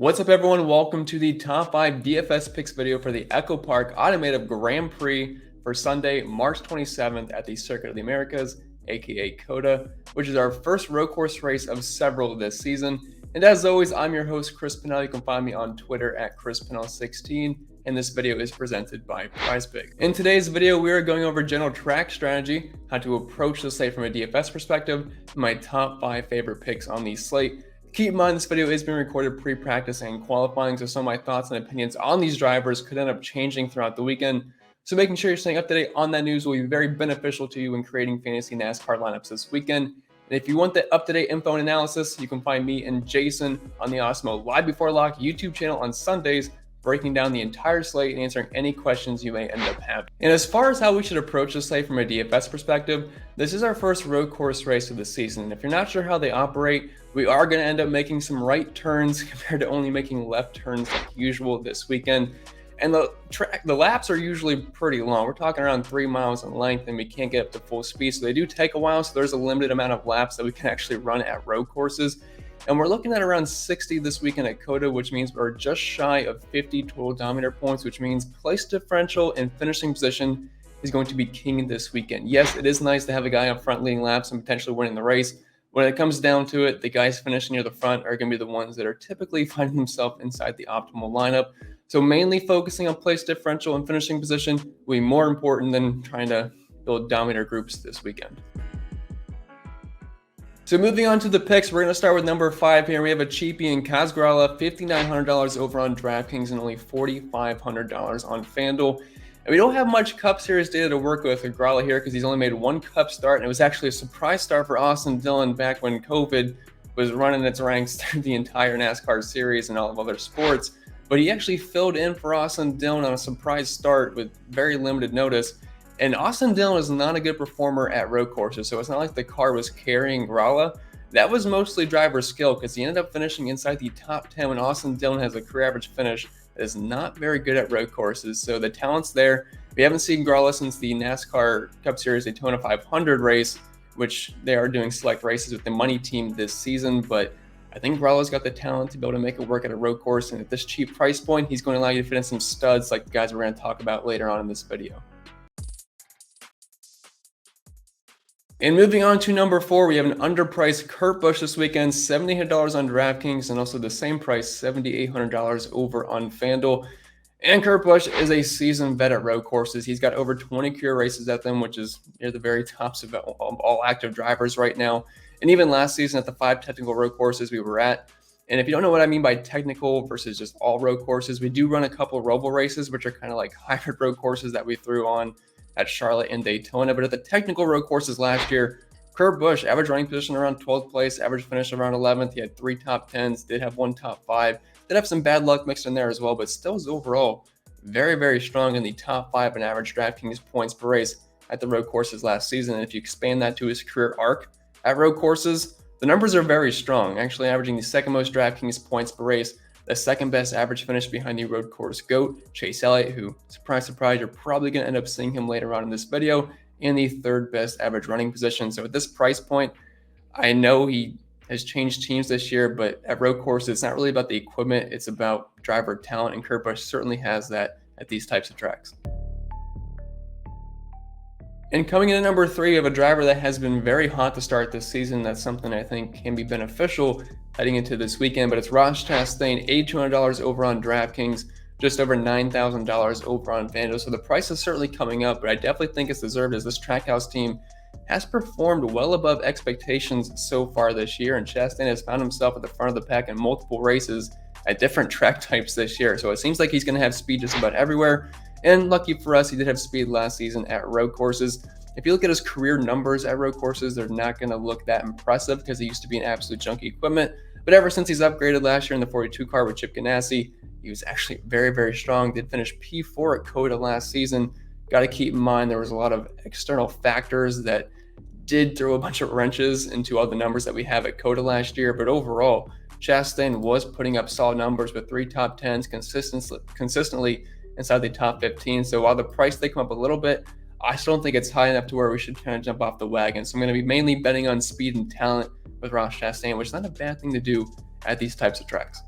What's up, everyone? Welcome to the top 5 DFS picks video for the EchoPark Automotive Grand Prix for Sunday, March 27th at the Circuit of the Americas, aka Cota, which is our first road course race of several this season. And as always, I'm your host, Chris Pennell. You can find me on Twitter at ChrisPennell16, and this video is presented by Prix. In today's video, we are going over general track strategy, how to approach the slate from a DFS perspective, and my top 5 favorite picks on the slate. Keep in mind, this video is being recorded pre-practice and qualifying, so some of my thoughts and opinions on these drivers could end up changing throughout the weekend. So making sure you're staying up to date on that news will be very beneficial to you in creating fantasy NASCAR lineups this weekend. And if you want the up-to-date info and analysis, you can find me and Jason on the Awesemo Live Before Lock YouTube channel on Sundays, breaking down the entire slate and answering any questions you may end up having. And as far as how we should approach the slate from a DFS perspective, this is our first road course race of the season. And if you're not sure how they operate, we are going to end up making some right turns compared to only making left turns like usual this weekend. And the laps are usually pretty long. We're talking around 3 miles in length, and we can't get up to full speed. So they do take a while. So there's a limited amount of laps that we can actually run at road courses. And we're looking at around 60 this weekend at Cota, which means we're just shy of 50 total dominator points, which means place differential and finishing position is going to be king this weekend. Yes, it is nice to have a guy up front leading laps and potentially winning the race. When it comes down to it, the guys finishing near the front are going to be the ones that are typically finding themselves inside the optimal lineup. So mainly focusing on place differential and finishing position will be more important than trying to build dominator groups this weekend. So moving on to the picks, we're going to start with number 5 here. We have a cheapie in Kaz Grala, $5,900 over on DraftKings and only $4,500 on FanDuel. And we don't have much Cup Series data to work with Grala here because he's only made one Cup start, and it was actually a surprise start for Austin Dillon back when COVID was running its ranks through the entire NASCAR series and all of other sports. But he actually filled in for Austin Dillon on a surprise start with very limited notice. And Austin Dillon is not a good performer at road courses, so it's not like the car was carrying Grala. That was mostly driver skill because he ended up finishing inside the top 10 when Austin Dillon has a career average finish that is not very good at road courses. So the talent's there. We haven't seen Grala since the NASCAR Cup Series Daytona 500 race, which they are doing select races with the money team this season, but I think Grala's got the talent to be able to make it work at a road course, and at this cheap price point, he's going to allow you to fit in some studs like the guys we're going to talk about later on in this video. And moving on to number 4, we have an underpriced Kurt Busch this weekend, $7,800 on DraftKings, and also the same price, $7,800 over on FanDuel. And Kurt Busch is a seasoned vet at road courses. He's got over 20 career races at them, which is near the very tops of all active drivers right now. And even last season at the 5 technical road courses we were at. And if you don't know what I mean by technical versus just all road courses, we do run a couple of Roval races, which are kind of like hybrid road courses that we threw on at Charlotte and Daytona. But at the technical road courses last year, Kurt Busch, average running position around 12th place, average finish around 11th. He had 3 top 10s, did have 1 top 5, did have some bad luck mixed in there as well, but still is overall very, very strong in the top 5 in average DraftKings points per race at the road courses last season. And if you expand that to his career arc at road courses, the numbers are very strong, actually averaging the second most DraftKings points per race, the second best average finish behind the road course GOAT, Chase Elliott, who, surprise, surprise, you're probably going to end up seeing him later on in this video, and the third best average running position. So at this price point, I know he has changed teams this year, but at road courses, it's not really about the equipment, it's about driver talent, and Kurt Busch certainly has that at these types of tracks. And coming in at number 3, we have a driver that has been very hot to start this season. That's something I think can be beneficial heading into this weekend, but it's Ross Chastain, $8,200 over on DraftKings, just over $9,000 over on FanDuel. So the price is certainly coming up, but I definitely think it's deserved as this Trackhouse team has performed well above expectations so far this year, and Chastain has found himself at the front of the pack in multiple races at different track types this year. So it seems like he's going to have speed just about everywhere. And lucky for us, he did have speed last season at road courses. If you look at his career numbers at road courses, they're not going to look that impressive because he used to be an absolute junkie equipment. But ever since he's upgraded last year in the 42 car with Chip Ganassi, he was actually very, very strong. Did finish P4 at Cota last season. Got to keep in mind there was a lot of external factors that did throw a bunch of wrenches into all the numbers that we have at Cota last year. But overall, Chastain was putting up solid numbers with 3 top 10s consistently inside the top 15. So while the price did come up a little bit, I still don't think it's high enough to where we should kind of jump off the wagon. So I'm going to be mainly betting on speed and talent with Ross Chastain, which is not a bad thing to do at these types of tracks.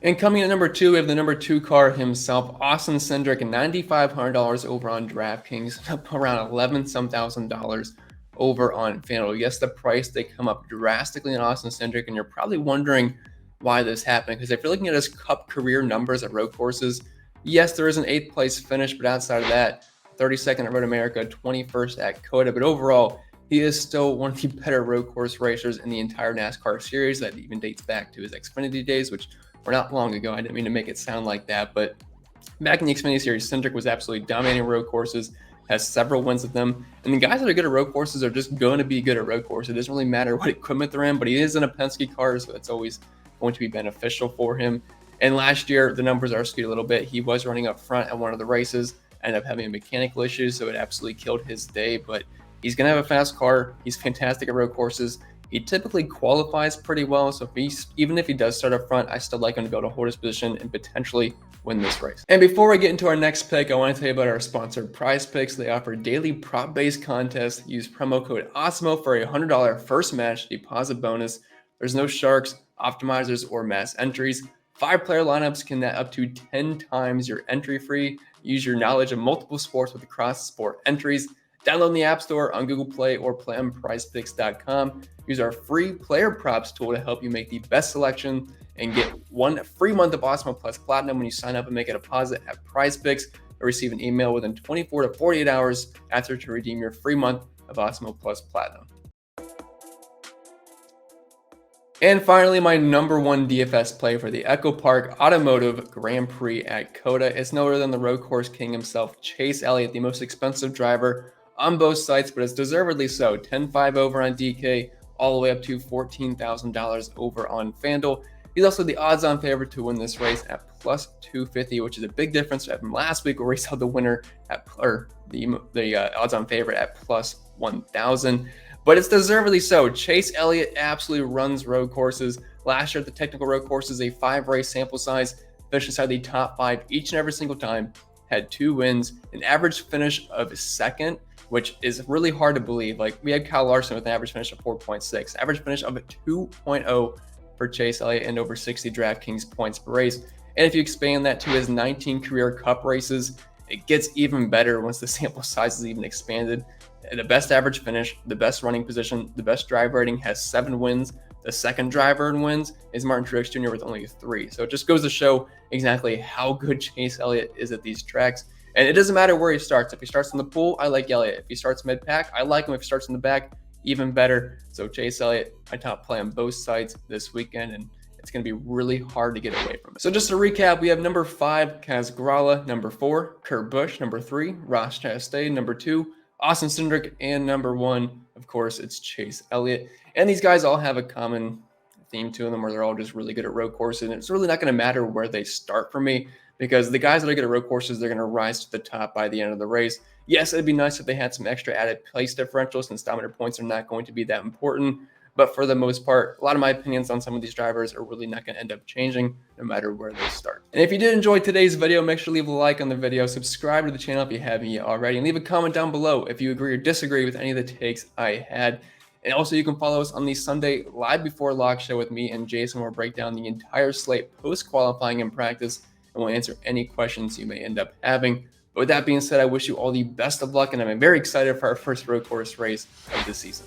And coming in at number 2, we have the number 2 car himself, Austin Cindric, $9,500 over on DraftKings, up around 11 some thousand dollars over on FanDuel. Yes, the price they come up drastically in Austin Cindric, and you're probably wondering why this happened, because if you're looking at his Cup career numbers at road courses, yes, there is an 8th place finish, but outside of that, 32nd at Road America, 21st at Cota, but overall, he is still one of the better road course racers in the entire NASCAR series. That even dates back to his Xfinity days, which were not long ago. I didn't mean to make it sound like that, but back in the Xfinity series, Cindric was absolutely dominating road courses, has several wins with them. And the guys that are good at road courses are just going to be good at road courses. It doesn't really matter what equipment they're in, but he is in a Penske car, so that's always going to be beneficial for him. And last year, the numbers are skewed a little bit. He was running up front at one of the races, ended up having a mechanical issue, so it absolutely killed his day. But he's going to have a fast car. He's fantastic at road courses. He typically qualifies pretty well, so even if he does start up front, I still like him to be able to hold his position and potentially win this race. And before we get into our next pick, I want to tell you about our sponsor, Prize Picks. They offer daily prop-based contests. Use promo code Awesemo for a $100 first match deposit bonus. There's no sharks, optimizers, or mass entries. 5-player lineups can net up to 10 times your entry fee. Use your knowledge of multiple sports with cross-sport entries. Download in the App Store, on Google Play, or play on PrizePicks.com. Use our free player props tool to help you make the best selection and get 1 free month of Awesemo Plus Platinum when you sign up and make a deposit at PrizePicks. Or receive an email within 24 to 48 hours after to redeem your free month of Awesemo Plus Platinum. And finally, my number 1 DFS play for the EchoPark Automotive Grand Prix at Cota is no other than the road course king himself, Chase Elliott, the most expensive driver on both sites, but it's deservedly so. 10.5 over on DK, all the way up to $14,000 over on FanDuel. He's also the odds-on favorite to win this race at plus 250, which is a big difference from last week where we saw the winner at, or the odds-on favorite at plus 1,000. But it's deservedly so. Chase Elliott absolutely runs road courses. Last year at the technical road courses, a 5-race sample size, finished inside the top 5 each and every single time, had 2 wins, an average finish of 2nd, which is really hard to believe. Like, we had Kyle Larson with an average finish of 4.6, average finish of 2.0 for Chase Elliott, and over 60 DraftKings points per race. And if you expand that to his 19 career Cup races, it gets even better once the sample size is even expanded. The best average finish, the best running position, the best driver rating, has 7 wins. The second driver in wins is Martin Truex Jr. with only 3. So it just goes to show exactly how good Chase Elliott is at these tracks. And it doesn't matter where he starts. If he starts in the pool, I like Elliott. If he starts mid-pack, I like him. If he starts in the back, even better. So Chase Elliott, my top play on both sides this weekend, and it's going to be really hard to get away from it. So just to recap, we have number 5, Kaz Grala, number 4, Kurt Busch, number 3, Ross Chastain, number 2, Austin Cindric, and number 1, of course, it's Chase Elliott. And these guys all have a common theme to them where they're all just really good at road courses. And it's really not going to matter where they start for me, because the guys that are good at road courses, they're going to rise to the top by the end of the race. Yes, it'd be nice if they had some extra added place differential, since dominator points are not going to be that important. But for the most part, a lot of my opinions on some of these drivers are really not going to end up changing no matter where they start. And if you did enjoy today's video, make sure to leave a like on the video, subscribe to the channel if you haven't yet already, and leave a comment down below if you agree or disagree with any of the takes I had. And also, you can follow us on the Sunday Live Before Lock show with me and Jason, where we'll break down the entire slate post-qualifying and practice, and we'll answer any questions you may end up having. But with that being said, I wish you all the best of luck, and I'm very excited for our first road course race of the season.